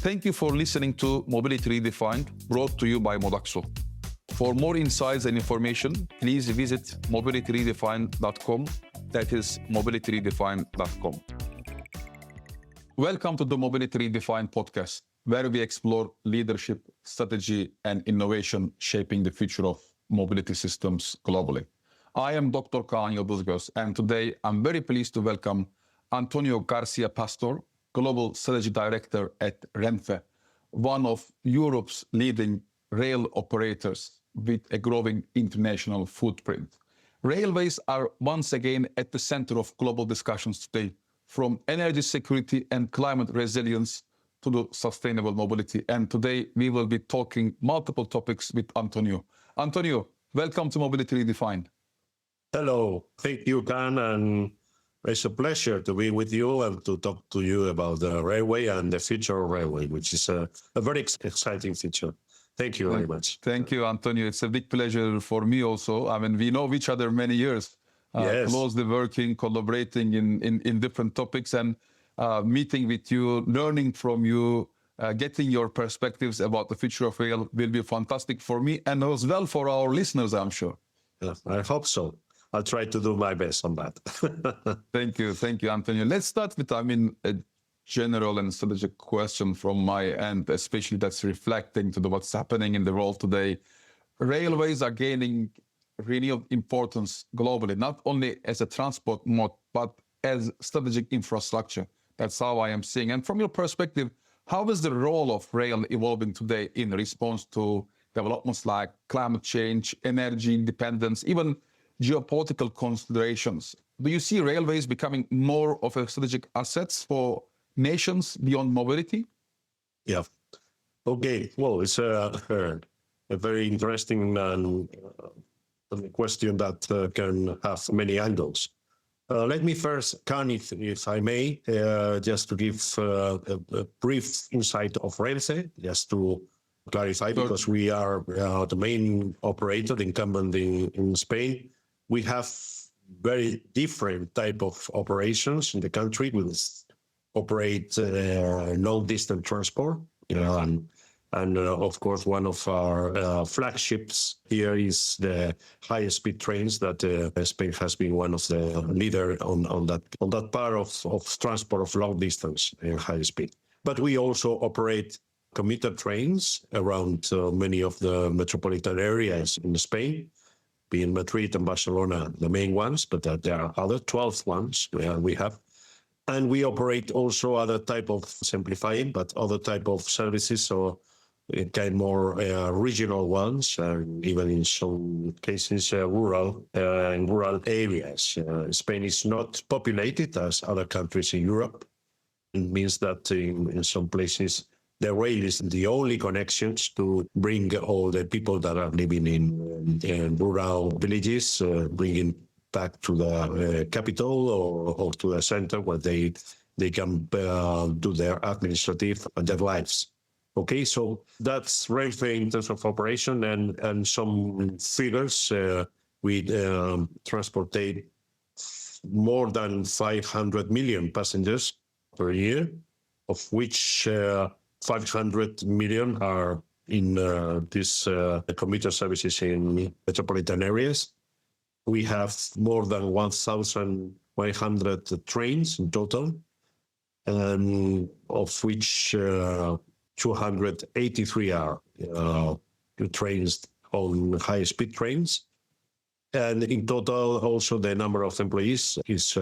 Thank you for listening to Mobility Redefined, brought to you by Modaxo. For more insights and information, please visit mobilityredefined.com. That is mobilityredefined.com. Welcome to the Mobility Redefined podcast, where we explore leadership, strategy, and innovation shaping the future of mobility systems globally. I am Dr. Kaan Yildizgoz, and today I'm very pleased to welcome Antonio Garcia Pastor, Global Strategy Director at RENFE, one of Europe's leading rail operators with a growing international footprint. Railways are once again at the center of global discussions today, from energy security and climate resilience to the sustainable mobility. And today we will be talking multiple topics with Antonio. Antonio, welcome to Mobility Redefined. Hello, thank you, Kaan, and it's a pleasure to be with you and to talk to you about the railway and the future of railway, which is a very exciting future. Thank you very much. Thank you, Antonio. It's a big pleasure for me also. I mean, we know each other many years, Yes. closely working, collaborating in different topics, and meeting with you, learning from you, getting your perspectives about the future of rail will be fantastic for me and as well for our listeners, I'm sure. Yeah, I hope so. I'll try to do my best on that. Thank you, Antonio. Let's start with, a general and strategic question from my end, especially that's reflecting to what's happening in the world today. Railways are gaining renewed importance globally, not only as a transport mode, but as strategic infrastructure. That's how I am seeing. And from your perspective, how is the role of rail evolving today in response to developments like climate change, energy independence, even geopolitical considerations? Do you see railways becoming more of a strategic assets for nations beyond mobility? Yeah. Okay. Well, it's a very interesting question that can have many angles. Let me first, Kaan, if I may, just to give a brief insight of RENFE, just to clarify, because we are the main operator incumbent in Spain. We have very different type of operations in the country. We operate long-distance transport, and of course, one of our flagships here is the high-speed trains that Spain has been one of the leader on that part of transport of long distance and high speed. But we also operate commuter trains around many of the metropolitan areas in Spain, being Madrid and Barcelona, the main ones, but there are other 12 ones we have. And we operate also other type of simplifying, but other type of services, so kind more regional ones, even in some cases rural areas. Spain is not populated as other countries in Europe. It means that in some places the rail is the only connections to bring all the people that are living in rural villages, bringing back to the capital or to the center where they can do their administrative and their lives. Okay, so that's RENFE in terms of operation and some figures. We transportate more than 500 million passengers per year, of which 500 million are in these commuter services in metropolitan areas. We have more than 1,100 trains in total, of which 283 are trains on high-speed trains. And in total, also the number of employees is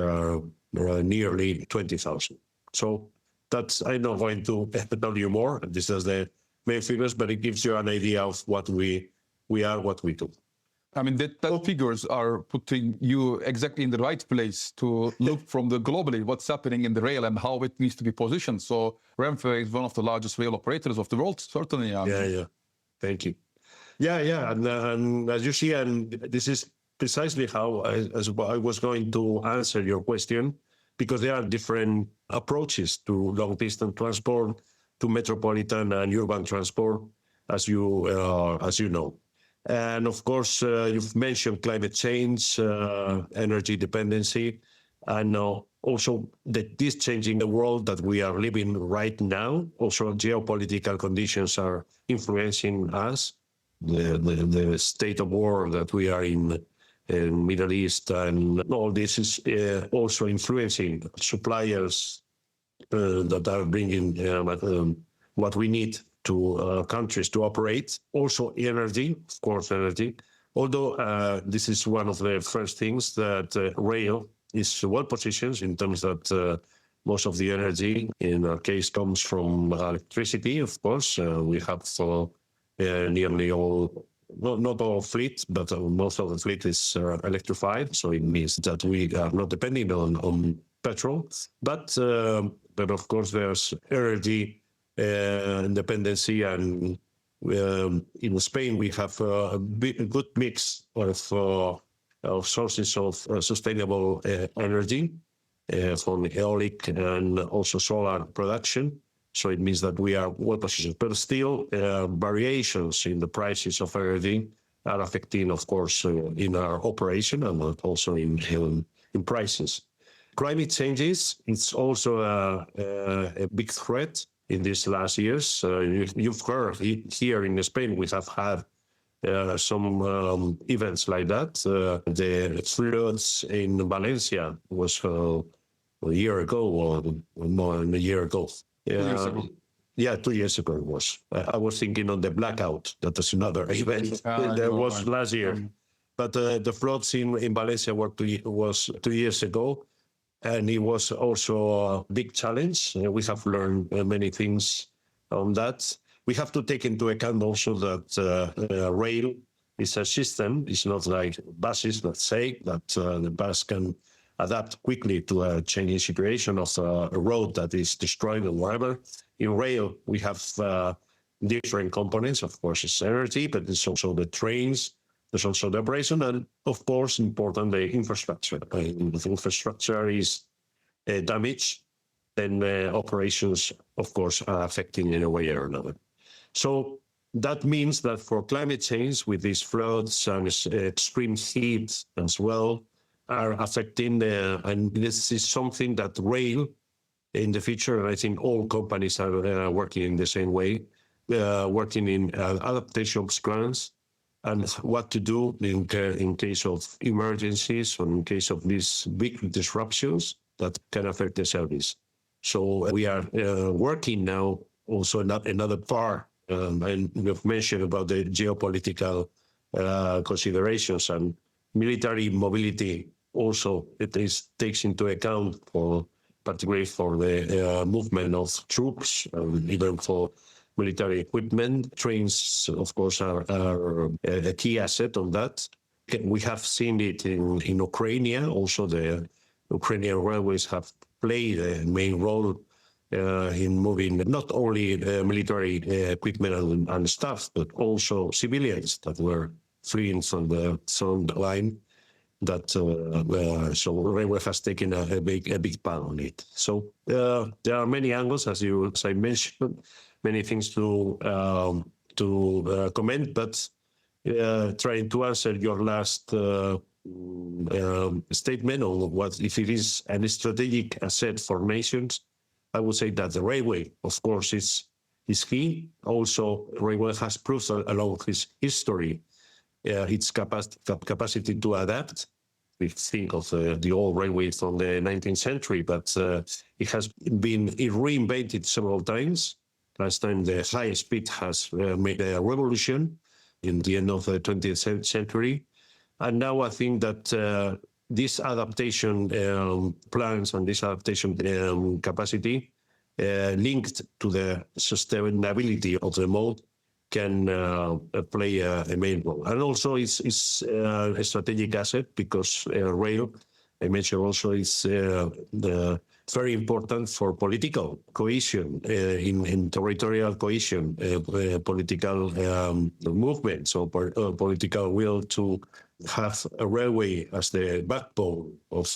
nearly 20,000. So that's, I'm not going to tell you more. This is the main figures, but it gives you an idea of what we are, what we do. I mean, that figures are putting you exactly in the right place to look from the globally what's happening in the rail and how it needs to be positioned. So RENFE is one of the largest rail operators of the world, certainly. Yeah. Thank you. Yeah. And as you see, and this is precisely how I was going to answer your question, because there are different approaches to long-distance transport, to metropolitan and urban transport, as you know. And of course, you've mentioned climate change, energy dependency. And Also, that this changing the world that we are living right now, also geopolitical conditions are influencing us. The state of war that we are in Middle East, and all this is also influencing suppliers that are bringing what we need to countries to operate. Also energy, of course, energy. Although this is one of the first things that rail is well positioned in terms that most of the energy in our case comes from electricity, of course. We have nearly all, not all fleet, but most of the fleet is electrified. So it means that we are not depending on petrol. But of course, there's energy independency, and in Spain we have a good mix of sources of sustainable energy from aeolic and also solar production. So it means that we are well positioned, but still variations in the prices of energy are affecting, of course, in our operation and also in prices. Climate changes, it's also a big threat in these last years. You've heard here in Spain, we have had some events like that. The floods in Valencia was a year ago or more than a year ago. 2 years ago. Yeah, 2 years ago it was. I was thinking on the blackout. That was another event. There was last year. But the floods in Valencia was 2 years ago. And it was also a big challenge. We have learned many things on that. We have to take into account also that rail is a system. It's not like buses, let's say, that the bus can adapt quickly to a changing situation of a road that is destroyed or whatever. In rail, we have different components. Of course, it's energy, but it's also the trains. There's also the operation, and of course, important, the infrastructure. If infrastructure is damaged, then operations, of course, are affecting in a way or another. So that means that for climate change, with these floods and extreme heat as well, are affecting, and this is something that rail in the future, and I think all companies are working in the same way, working in adaptation plans and what to do in case of emergencies or in case of these big disruptions that can affect the service. So we are working now also another part, and we've mentioned about the geopolitical considerations and military mobility. Also, it takes into account for particularly for the movement of troops, even for military equipment. Trains, of course, are a key asset on that. We have seen it in Ukraine. Also, the Ukrainian railways have played a main role in moving not only military equipment and stuff, but also civilians that were fleeing from the line. That so railway has taken a big part on it. So there are many angles, as I mentioned, many things to comment, but trying to answer your last statement on what if it is a strategic asset for nations. I would say that the railway, of course, is key. Also, railway has proved along its history its capacity to adapt. We think of the old railways from the 19th century, but it has been reinvented several times. Last time, the high speed has made a revolution in the end of the 20th century. And now I think that this adaptation plans and this adaptation capacity linked to the sustainability of the mode can play a main role. And also it's a strategic asset because rail, I mentioned also, is very important for political cohesion, in territorial cohesion, political movement, so political will to have a railway as the backbone of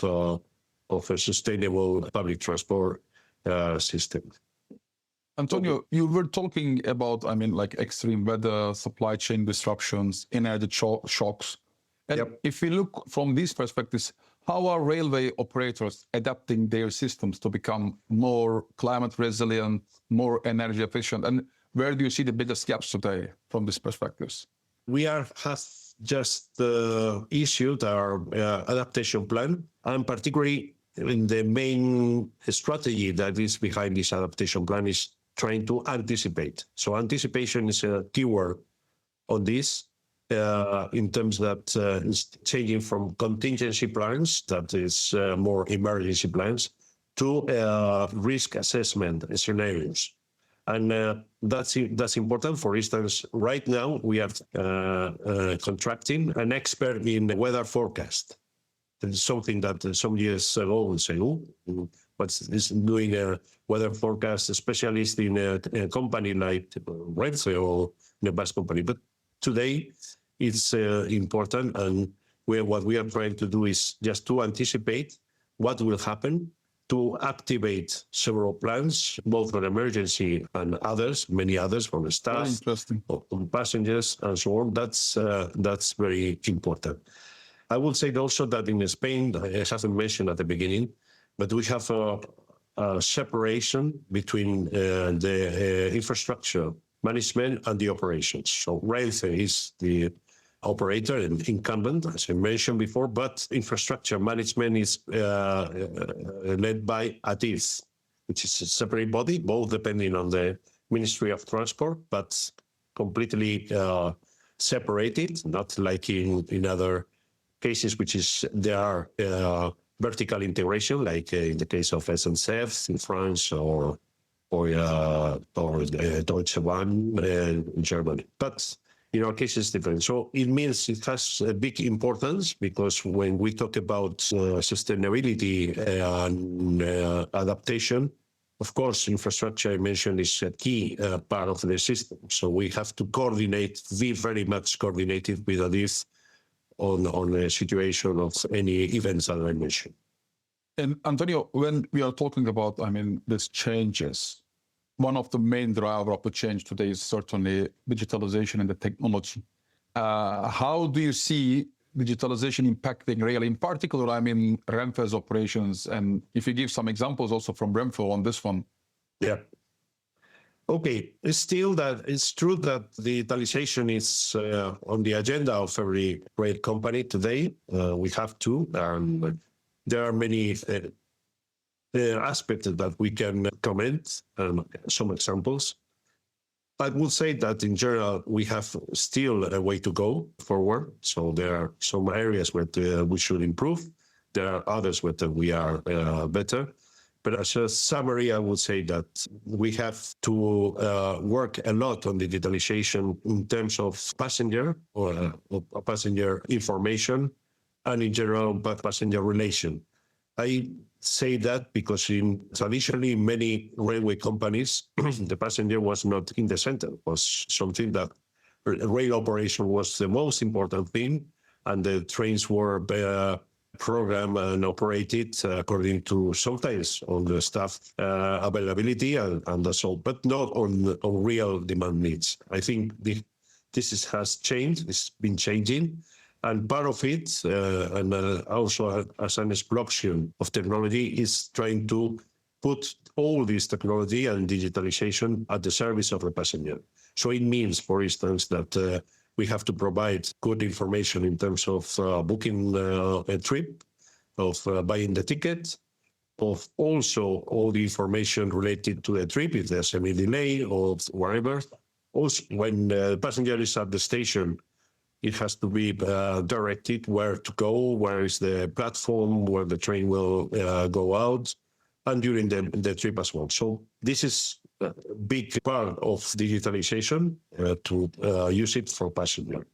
a sustainable public transport system. Antonio, you were talking about, like extreme weather, supply chain disruptions, energy shocks. And Yep. if we look from these perspectives, How are railway operators adapting their systems to become more climate resilient, more energy efficient? And where do you see the biggest gaps today from these perspectives? We have just issued our adaptation plan, and particularly in the main strategy that is behind this adaptation plan is trying to anticipate. So anticipation is a keyword on this in terms that is changing from contingency plans, that is more emergency plans, to risk assessment scenarios. And that's important. For instance, right now we are contracting an expert in weather forecast. It's something that some years ago we say, oh, what's this doing a weather forecast, a specialist in a company like RENFE or in a bus company. But today it's important, and what we are trying to do is just to anticipate what will happen, to activate several plans, both on emergency and others, many others from the staff, on passengers, and so on. That's very important. I would say also that in Spain, I haven't mentioned at the beginning, but we have a separation between the infrastructure management and the operations. So RENFE is the operator and incumbent, as I mentioned before, but infrastructure management is led by ATIS, which is a separate body, both depending on the Ministry of Transport, but completely separated, not like in other cases, which is there are vertical integration, like in the case of SNCF in France or Deutsche Bahn in Germany. But in our case, it's different. So it means it has a big importance, because when we talk about sustainability and adaptation, of course, infrastructure I mentioned is a key part of the system. So we have to coordinate, be very much coordinated with this on a situation of any events that I mentioned. And Antonio, when we are talking about, these changes, one of the main driver of the change today is certainly digitalization and the technology. How do you see digitalization impacting rail, in particular, RENFE's operations? And if you give some examples also from RENFE on this one. Yeah. Okay, it's true that digitalization is on the agenda of every rail company today. We have to, and there are many aspects that we can comment, some examples. I would say that in general, we have still a way to go forward. So there are some areas where we should improve. There are others where we are better. But as a summary, I would say that we have to work a lot on digitalization in terms of passenger or passenger information, and in general, passenger relation. I say that because traditionally many railway companies, the passenger was not in the center. It was something that rail operation was the most important thing, and the trains were programmed and operated according to sometimes on the staff availability and that's all, but not on real demand needs. I think this has changed. It's been changing. And part of it, and also as an explosion of technology, is trying to put all this technology and digitalization at the service of the passenger. So it means, for instance, that we have to provide good information in terms of booking a trip, of buying the ticket, of also all the information related to the trip, if there's any delay or whatever. Also, when the passenger is at the station, it has to be directed where to go, where is the platform, where the train will go out, and during the trip as well. So this is a big part of digitalization to use it for passenger.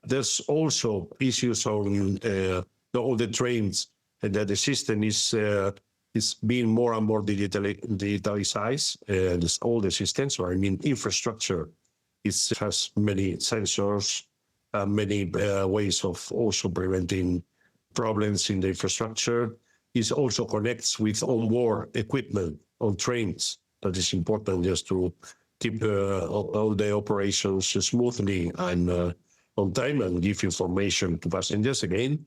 There's also issues on all the trains, and that the system is being more and more digitalized. All the systems, or infrastructure, has many sensors, many ways of also preventing problems in the infrastructure. It also connects with onboard equipment on trains. That is important just to keep all the operations smoothly and on time, and give information to passengers again.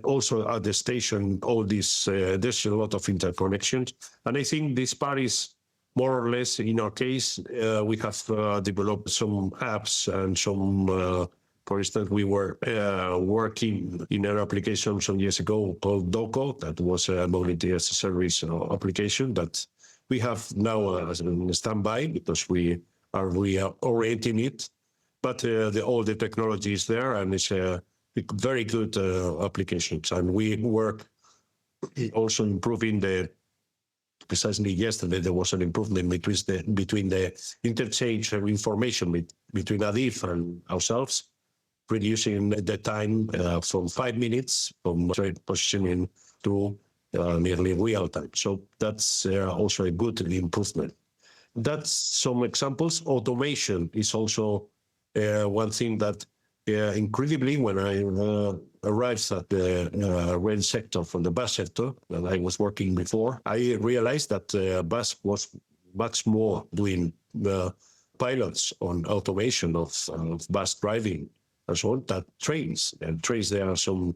Also at the station, all this, there's a lot of interconnections. And I think this part is more or less, in our case, we have developed some apps and some, for instance, we were working in an application some years ago called DOCO, that was a mobility as a service application that we have now as a standby because we are reorienting it. But all the technology is there, and it's a very good applications. And we work also improving precisely yesterday, there was an improvement between the interchange of information between ADIF and ourselves, reducing the time from 5 minutes from trade positioning to nearly real time. So that's also a good improvement. That's some examples. Automation is also one thing that incredibly, when I arrived at the rail sector from the bus sector that I was working before, I realized that bus was much more doing pilots on automation of bus driving and so on, that trains. And trains, there are some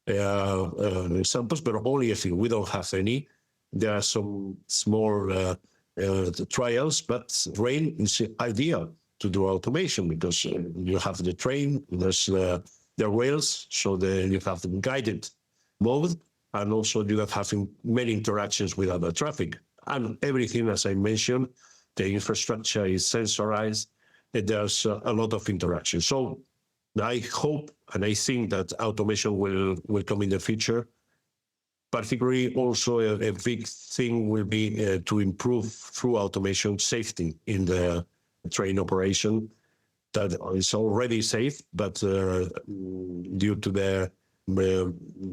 examples, but only a few. We don't have any. There are some small trials, but rail is ideal to do automation because you have the train, there's the rails, so you have the guided mode, and also you have having many interactions with other traffic. And everything, as I mentioned, the infrastructure is sensorized, and there's a lot of interaction. So I hope and I think that automation will come in the future. Particularly also a big thing will be to improve through automation safety in the train operation that is already safe, but due to the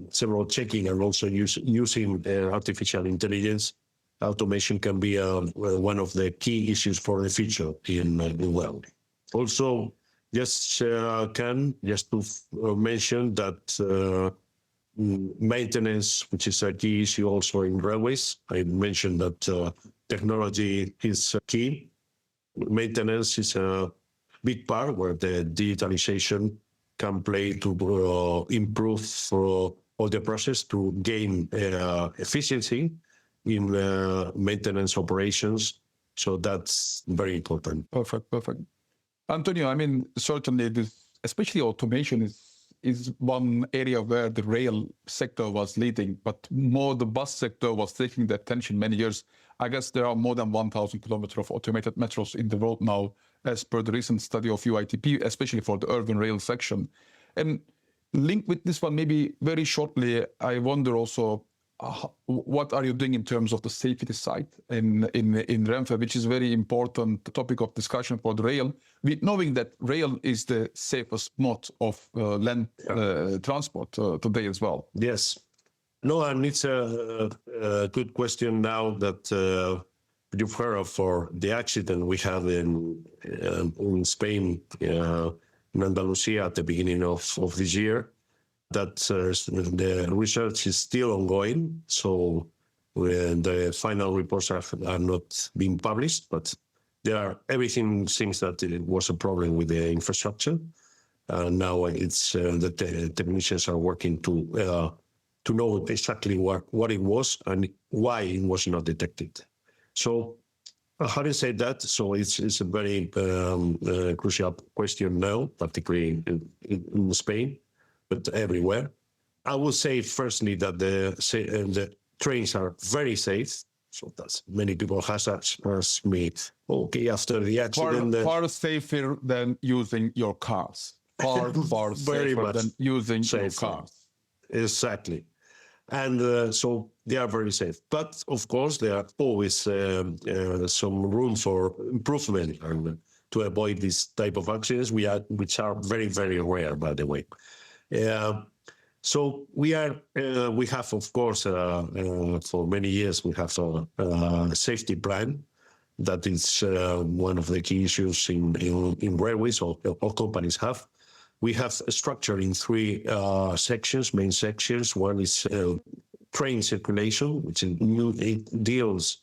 several checking and also using artificial intelligence, automation can be one of the key issues for the future in the world. Also, just to mention that maintenance, which is a key issue also in railways. I mentioned that technology is key. Maintenance is a big part where the digitalization can play to improve all the process to gain efficiency in maintenance operations. So that's very important. Perfect. Antonio, I mean, certainly especially automation is one area where the rail sector was leading, but more the bus sector was taking the attention many years. I guess there are more than 1,000 kilometers of automated metros in the world now, as per the recent study of UITP, especially for the urban rail section. And linked with this one, maybe very shortly, I wonder also, what are you doing in terms of the safety side in RENFE, which is a very important topic of discussion for the rail, knowing that rail is the safest mode of land transport today as well. Yes. No, and it's a good question now that you've heard of for the accident we had in Spain, in Andalusia at the beginning of this year. That the research is still ongoing, so the final reports are not being published, but everything seems that it was a problem with the infrastructure. Now it's the technicians are working to know exactly what it was and why it was not detected. So having said that, so it's a very crucial question now, particularly in Spain, but everywhere. I would say firstly that the trains are very safe. So that's many people has asked me, okay, after the accident, far safer than using your cars. Far safer than using your cars. Exactly. And so they are very safe. But of course, there are always some room for improvement and to avoid this type of accidents, which are very, very rare, by the way. So we have, of course, for many years, we have a safety plan that is one of the key issues in railways or companies have. We have a structure in three sections, main sections. One is train circulation, which deals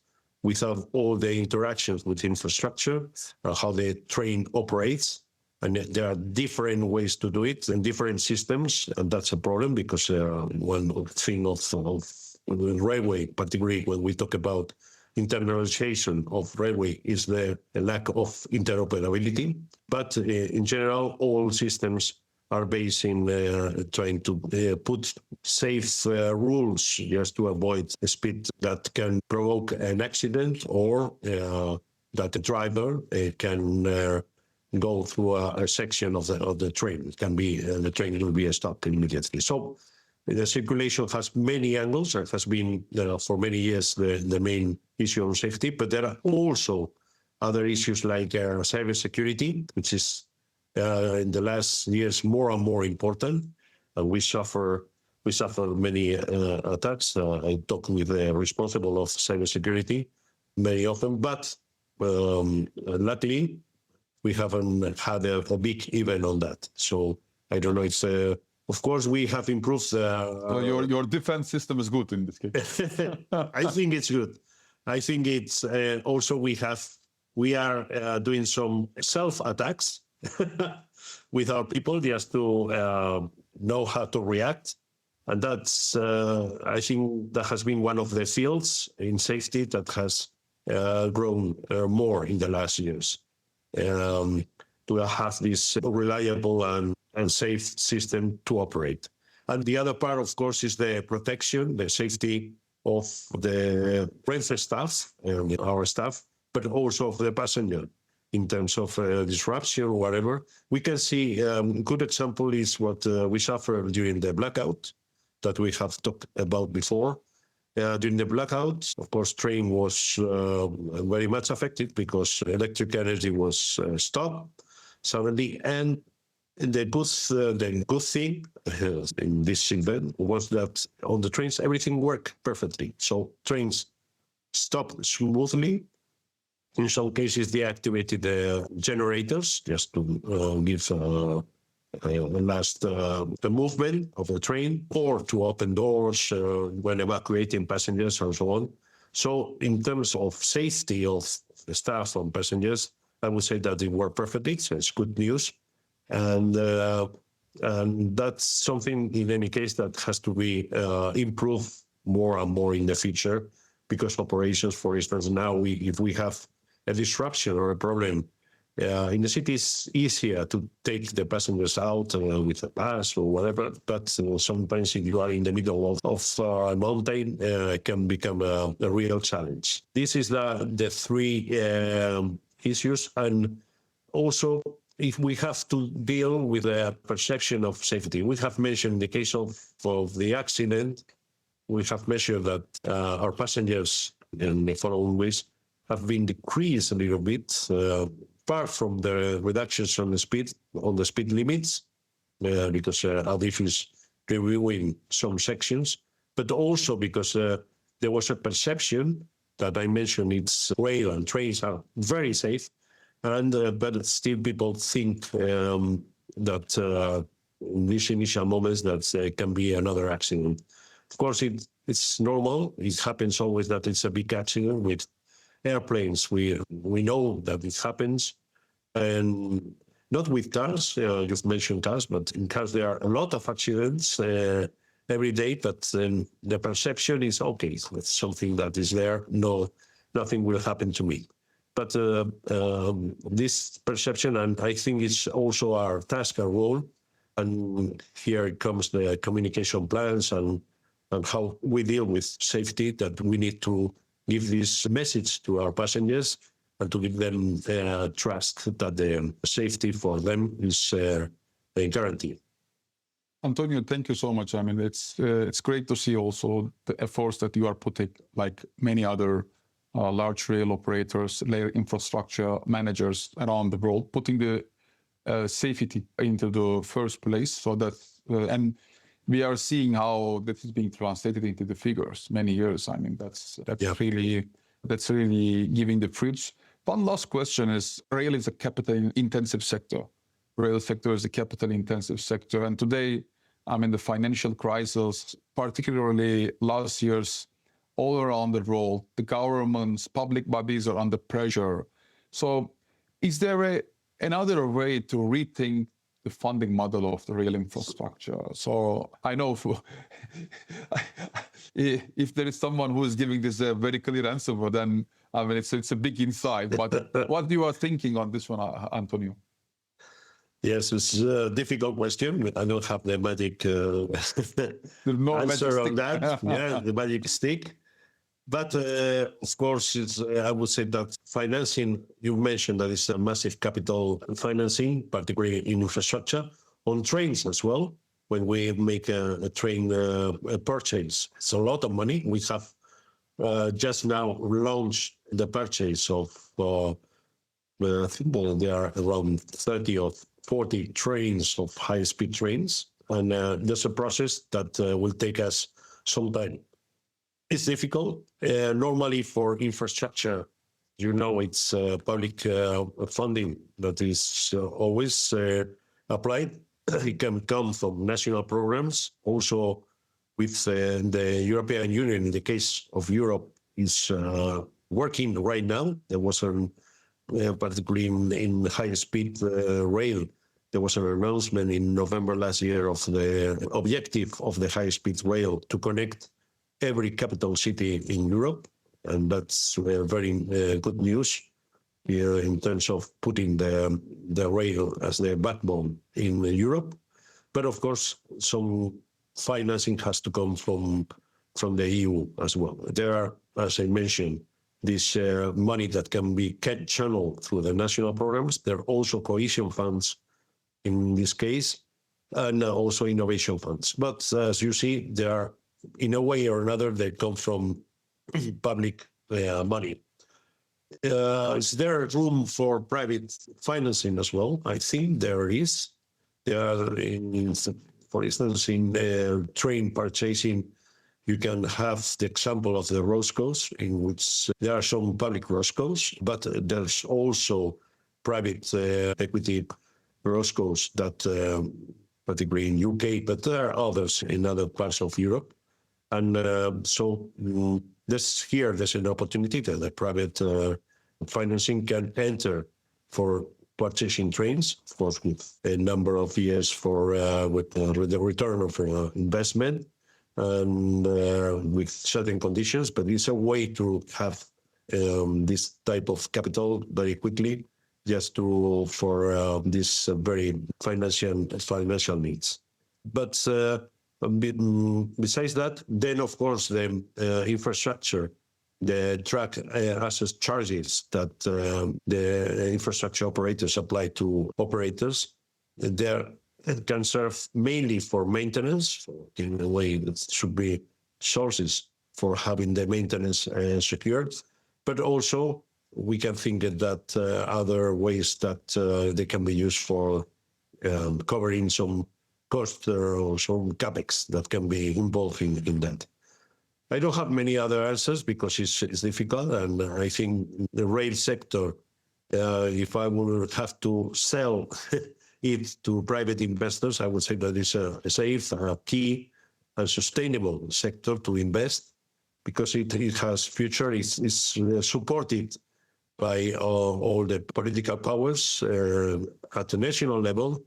with all the interactions with infrastructure, how the train operates. And there are different ways to do it and different systems, and that's a problem because one thing of railway, particularly when we talk about internalization of railway, is the lack of interoperability. But in general, all systems are based in trying to put safe rules just to avoid a speed that can provoke an accident, or that the driver can go through a section of the train. It can be the train will be stopped immediately. So the circulation has many angles. It has been for many years the main issue on safety, but there are also other issues like cybersecurity, which is in the last years more and more important. We suffer many attacks. I talk with the responsible of cybersecurity very often, but luckily we haven't had a big event on that. So I don't know. It's of course we have improved. So your defense system is good in this case. I think it's good. I think it's also we are doing some self attacks with our people just to know how to react. And that's, I think that has been one of the fields in safety that has grown more in the last years. To have this reliable and safe system to operate. And the other part, of course, is the protection, the safety of the RENFE staff, our staff, but also of the passenger in terms of disruption or whatever. We can see a good example is what we suffered during the blackout that we have talked about before. During the blackout, of course, train was very much affected because electric energy was stopped suddenly. And the good thing in this event was that on the trains, everything worked perfectly. So trains stopped smoothly. In some cases, they activated the generators just to give the movement of the train, or to open doors when evacuating passengers and so on. So in terms of safety of the staff and passengers, I would say that they work perfectly. So it's good news. And that's something, in any case, that has to be improved more and more in the future, because operations, for instance, now if we have a disruption or a problem, in the city, it's easier to take the passengers out with a bus or whatever, but sometimes if you are in the middle of a mountain, it can become a real challenge. This is the three issues. And also, if we have to deal with a perception of safety, we have mentioned the case of the accident, we have measured that our passengers in the following weeks have been decreased a little bit, apart from the reductions on the speed limits, because ADIF is reviewing some sections, but also because there was a perception that I mentioned it's rail and trains are very safe, and but still people think that in these initial moments that there can be another accident. Of course, it's normal. It happens always that it's a big accident with airplanes. We know that it happens, and not with cars. You've mentioned cars, but in cars there are a lot of accidents every day. But the perception is okay. It's something that is there. No, nothing will happen to me. But this perception, and I think it's also our task, our role. And here comes the communication plans and how we deal with safety, that we need to give this message to our passengers and to give them trust that the safety for them is guaranteed. Antonio, thank you so much. I mean, it's great to see also the efforts that you are putting, like many other large rail operators, rail infrastructure managers around the world, putting the safety into the first place. So that and we are seeing how this is being translated into the figures. Many years. I mean, that's really giving the fruits. One last question is: rail is a capital-intensive sector. Rail sector is a capital-intensive sector, and today, I mean, the financial crisis, particularly last year's, all around the world, the governments, public bodies are under pressure. So, is there another way to rethink the funding model of the rail infrastructure. So I know if there is someone who is giving this a very clear answer, then I mean it's a big insight. But what you are thinking on this one, Antonio? Yes, it's a difficult question. I don't have the magic answer on that. Yeah, the magic stick. But of course, I would say that financing, you mentioned that it's a massive capital financing, particularly in infrastructure, on trains as well. When we make a train purchase, it's a lot of money. We have just now launched the purchase of, I think there are around 30 or 40 trains of high-speed trains. And there's a process that will take us some time. It's difficult. Normally for infrastructure, it's public funding that is always applied. It can come from national programs. Also with the European Union, in the case of Europe, is working right now. There was particularly in high-speed rail, there was an announcement in November last year of the objective of the high-speed rail to connect every capital city in Europe, and that's very good news here in terms of putting the rail as the backbone in Europe. But of course, some financing has to come from the EU as well. There are, as I mentioned, this money that can be channeled through the national programs. There are also cohesion funds in this case, and also innovation funds. But as you see, there are, in a way or another, they come from public money. Is there room for private financing as well? I think there is. There are, for instance, in train purchasing, you can have the example of the Roscoes, in which there are some public Roscoes, but there's also private equity Roscoes that, particularly in UK, but there are others in other parts of Europe. And so there's an opportunity that the private financing can enter for purchasing trains, of course, with a number of years with the return of investment and with certain conditions. But it's a way to have this type of capital very quickly, just for this very financial needs. But besides that, then of course the infrastructure, the track access charges that the infrastructure operators apply to operators, it can serve mainly for maintenance. In a way, it should be sources for having the maintenance secured, but also we can think that other ways that they can be used for covering some cost or some capex that can be involved in that. I don't have many other answers because it's difficult, and I think the rail sector, if I would have to sell it to private investors, I would say that it's a safe, key, and sustainable sector to invest because it has future. It's supported by all the political powers at the national level.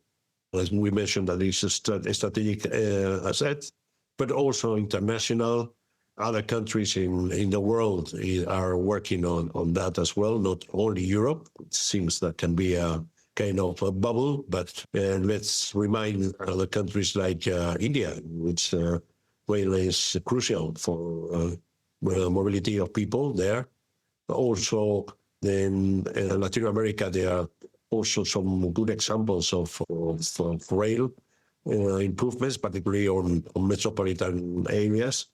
As we mentioned, that it's a strategic asset, but also international. Other countries in the world are working on that as well, not only Europe. It seems that can be a kind of a bubble, but let's remind other countries like India, which rail is crucial for mobility of people there. Also, in Latin America, there are also some good examples of rail improvements, particularly on metropolitan areas.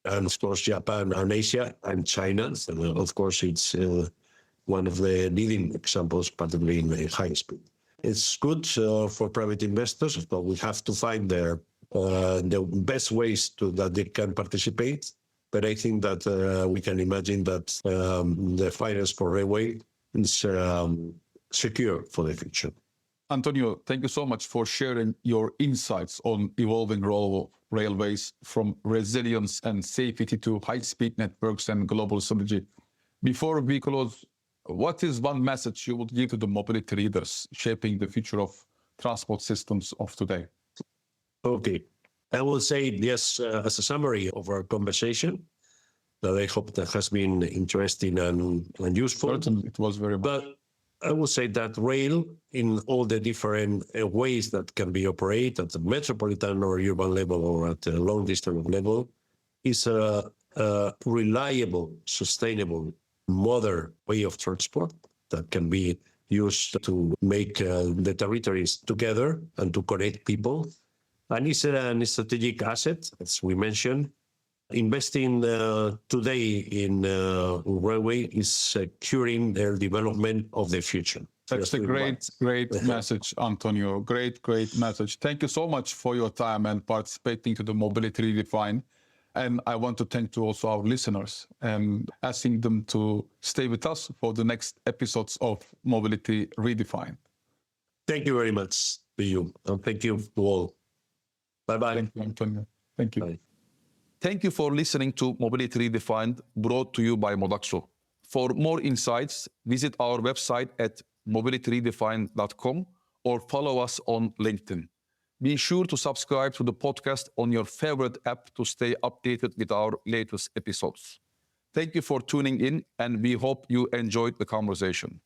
And of course, Japan and Asia and China. And of course, it's one of the leading examples, particularly in the high speed. It's good for private investors, but we have to find the best ways that they can participate. But I think that we can imagine that the finance for railway is secure for the future. Antonio, thank you so much for sharing your insights on evolving role of railways, from resilience and safety to high-speed networks and global strategy. Before we close, what is one message you would give to the mobility leaders shaping the future of transport systems of today? Okay. I will say yes, as a summary of our conversation, that I hope that has been interesting and useful. Certainly, it was very much. But I would say that rail, in all the different ways that can be operated at the metropolitan or urban level or at the long distance level, is a reliable, sustainable, modern way of transport that can be used to make the territories together and to connect people. And it's a strategic asset, as we mentioned. Investing today in railway is securing the development of the future. That's a great message, Antonio. Great message. Thank you so much for your time and participating to the Mobility Redefined. And I want to thank to also our listeners and asking them to stay with us for the next episodes of Mobility Redefined. Thank you very much to you. And thank you to all. Bye-bye. Thank you, Antonio. Thank you. Bye. Thank you for listening to Mobility Redefined, brought to you by Modaxo. For more insights, visit our website at mobilityredefined.com or follow us on LinkedIn. Be sure to subscribe to the podcast on your favorite app to stay updated with our latest episodes. Thank you for tuning in, and we hope you enjoyed the conversation.